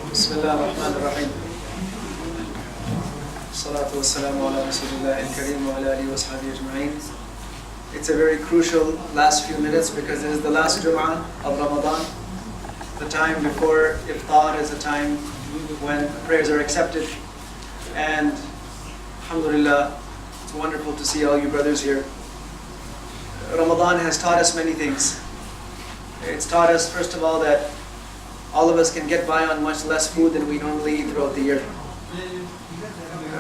Bismillah ar-Rahman ar-Rahim. Salatu wassalamu ala Rasulillah al-Kareem wa ala alihi wa sahbihi ajma'in. It's a very crucial last few minutes because it is the last Jum'ah of Ramadan. The time before Iftar is a time when prayers are accepted. And alhamdulillah, it's wonderful to see all you brothers here. Ramadan has taught us many things. It's taught us, first of all, that all of us can get by on much less food than we normally eat throughout the year.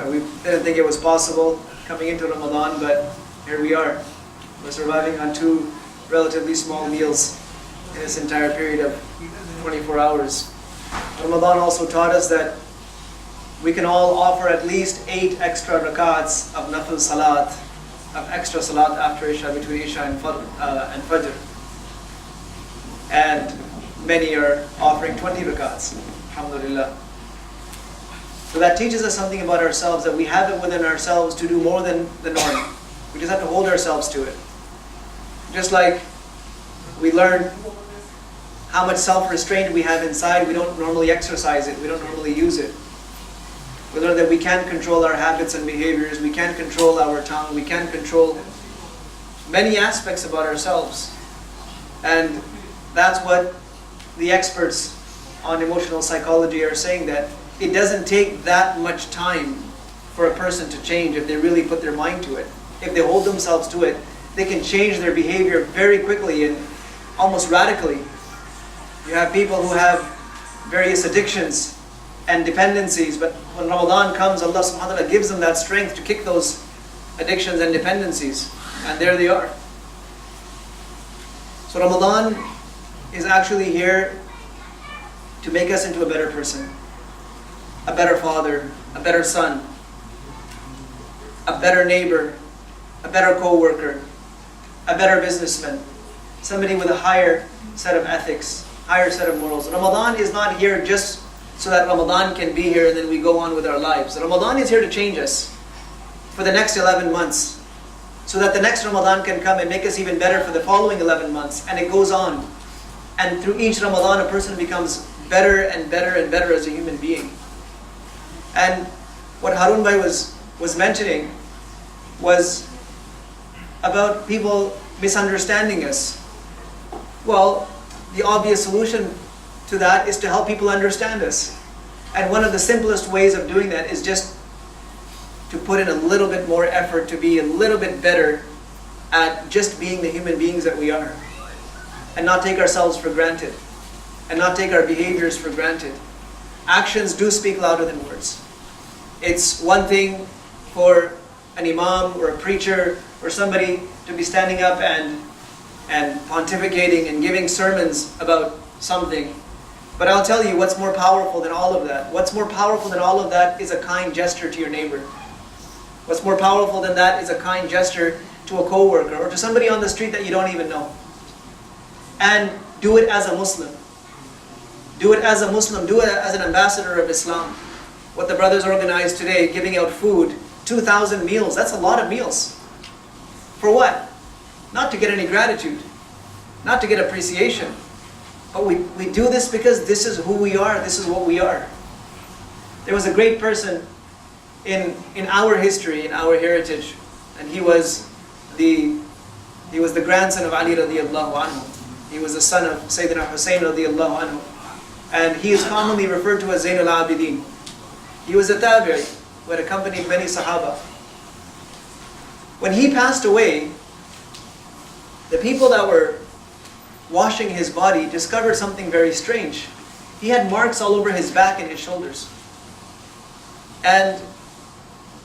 We didn't think it was possible coming into Ramadan, but here we are. We're surviving on 2 relatively small meals in this entire period of 24 hours. Ramadan also taught us that we can all offer at least 8 extra rakats of nafil salat, of extra salat after Isha, between Isha and Fajr. And many are offering 20 rakats, alhamdulillah. So that teaches us something about ourselves, that we have it within ourselves to do more than the norm. We just have to hold ourselves to it. Just like we learn how much self-restraint we have inside, we don't normally exercise it, we don't normally use it. We learn that we can't control our habits and behaviors, we can't control our tongue, we can't control many aspects about ourselves. And that's what the experts on emotional psychology are saying, that it doesn't take that much time for a person to change if they really put their mind to it. If they hold themselves to it, they can change their behavior very quickly and almost radically. You have people who have various addictions and dependencies, but when Ramadan comes, Allah subhanahu wa ta'ala gives them that strength to kick those addictions and dependencies, and there they are. So Ramadan is actually here to make us into a better person, a better father, a better son, a better neighbor, a better co-worker, a better businessman, somebody with a higher set of ethics, higher set of morals. Ramadan is not here just so that Ramadan can be here and then we go on with our lives. Ramadan is here to change us for the next 11 months, so that the next Ramadan can come and make us even better for the following 11 months, and it goes on. And through each Ramadan, a person becomes better and better and better as a human being. And what Harun Bhai was mentioning was about people misunderstanding us. Well, the obvious solution to that is to help people understand us. And one of the simplest ways of doing that is just to put in a little bit more effort to be a little bit better at just being the human beings that we are, and not take ourselves for granted, and not take our behaviors for granted. Actions do speak louder than words. It's one thing for an imam or a preacher or somebody to be standing up and pontificating and giving sermons about something. But I'll tell you what's more powerful than all of that. What's more powerful than all of that is a kind gesture to your neighbor. What's more powerful than that is a kind gesture to a co-worker or to somebody on the street that you don't even know. And do it as a Muslim. Do it as a Muslim. Do it as an ambassador of Islam. What the brothers organized today, giving out food, 2,000 meals, that's a lot of meals. For what? Not to get any gratitude, not to get appreciation. But we do this because this is who we are, this is what we are. There was a great person in our history, in our heritage, and he was the grandson of Ali radiallahu anhu. He was the son of Sayyidina Hussein radiallahu anhu. And he is commonly referred to as Zain al-Abidin. He was a tabi'i who had accompanied many Sahaba. When he passed away, the people that were washing his body discovered something very strange. He had marks all over his back and his shoulders. And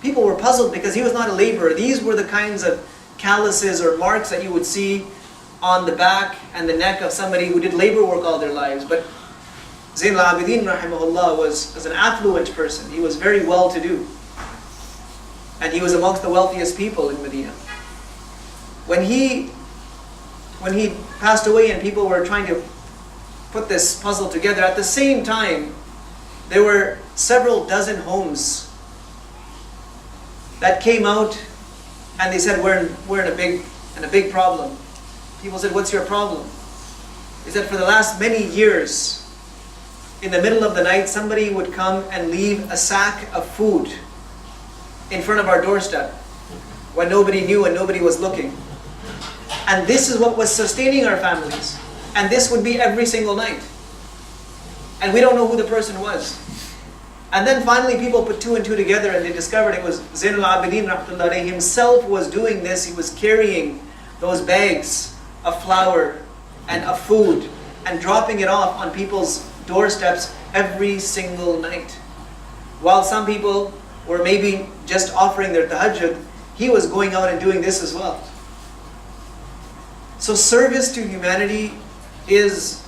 people were puzzled because he was not a laborer. These were the kinds of calluses or marks that you would see on the back and the neck of somebody who did labor work all their lives. But Zain al-Abidin rahimahullah was an affluent person. He was very well-to-do. And he was amongst the wealthiest people in Medina. When he passed away and people were trying to put this puzzle together, at the same time, there were several dozen homes that came out and they said, we're in a big problem. People said, what's your problem? He said, for the last many years, in the middle of the night, somebody would come and leave a sack of food in front of our doorstep when nobody knew and nobody was looking. And this is what was sustaining our families. And this would be every single night. And we don't know who the person was. And then finally people put two and two together and they discovered it was Zain al-Abidin rahmatullahi alayhi himself was doing this. He was carrying those bags of flour and of food and dropping it off on people's doorsteps every single night. While some people were maybe just offering their tahajjud, he was going out and doing this as well. So service to humanity is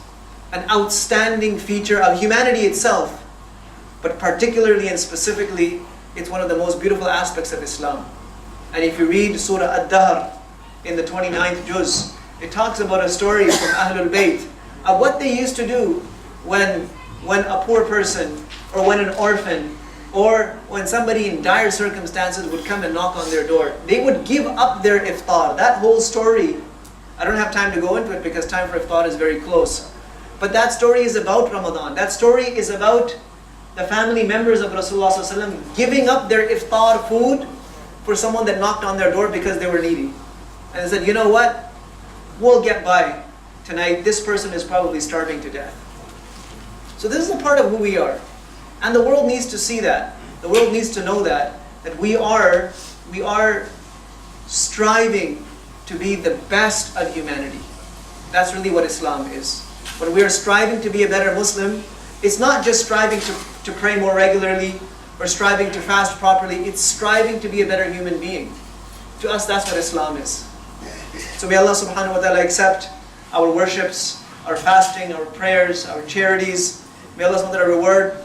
an outstanding feature of humanity itself, but particularly and specifically, it's one of the most beautiful aspects of Islam. And if you read Surah Ad-Dahr in the 29th juz, it talks about a story from Ahlul Bayt of what they used to do when a poor person, or when an orphan, or when somebody in dire circumstances would come and knock on their door. They would give up their iftar. That whole story, I don't have time to go into it because time for iftar is very close. But that story is about Ramadan. That story is about the family members of Rasulullah ﷺ giving up their iftar food for someone that knocked on their door because they were needy. And they said, you know what? We'll get by tonight. This person is probably starving to death. So this is a part of who we are. And the world needs to see that. The world needs to know that we are striving to be the best of humanity. That's really what Islam is. When we are striving to be a better Muslim, it's not just striving to pray more regularly or striving to fast properly. It's striving to be a better human being. To us, that's what Islam is. So may Allah subhanahu wa ta'ala accept our worships, our fasting, our prayers, our charities. May Allah subhanahu wa ta'ala reward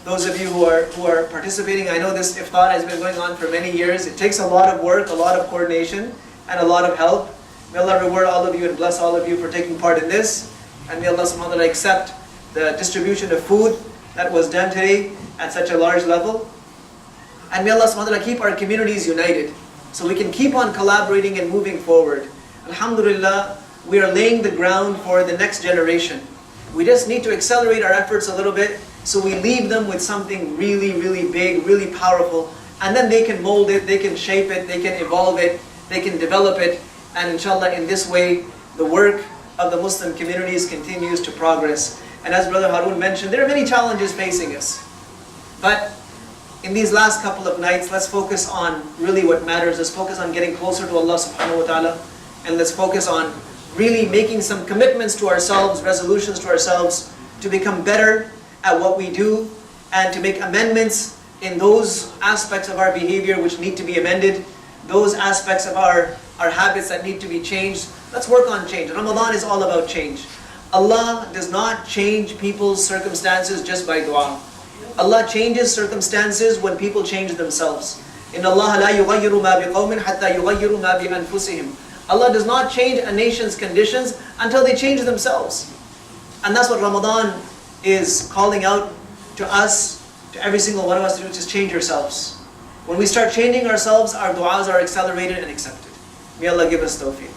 those of you who are participating. I know this iftar has been going on for many years. It takes a lot of work, a lot of coordination, and a lot of help. May Allah reward all of you and bless all of you for taking part in this. And may Allah subhanahu wa ta'ala accept the distribution of food that was done today at such a large level. And may Allah subhanahu wa ta'ala keep our communities united so we can keep on collaborating and moving forward. Alhamdulillah, we are laying the ground for the next generation. We just need to accelerate our efforts a little bit so we leave them with something really, really big, really powerful. And then they can mold it, they can shape it, they can evolve it, they can develop it. And inshallah, in this way, the work of the Muslim communities continues to progress. And as Brother Harun mentioned, there are many challenges facing us. But in these last couple of nights, let's focus on really what matters. Let's focus on getting closer to Allah subhanahu wa ta'ala. And let's focus on really making some commitments to ourselves, resolutions to ourselves, to become better at what we do, and to make amendments in those aspects of our behavior which need to be amended, those aspects of our habits that need to be changed. Let's work on change. Ramadan is all about change. Allah does not change people's circumstances just by dua. Allah changes circumstances when people change themselves. إِنَّ اللَّهَ لَا يُغَيِّرُ مَا بِقَوْمٍ حَتَّى يُغَيِّرُ مَا بِأَنفُسِهِمْ. Allah does not change a nation's conditions until they change themselves. And that's what Ramadan is calling out to us, to every single one of us, to do, just change yourselves. When we start changing ourselves, our du'as are accelerated and accepted. May Allah give us tawfiq.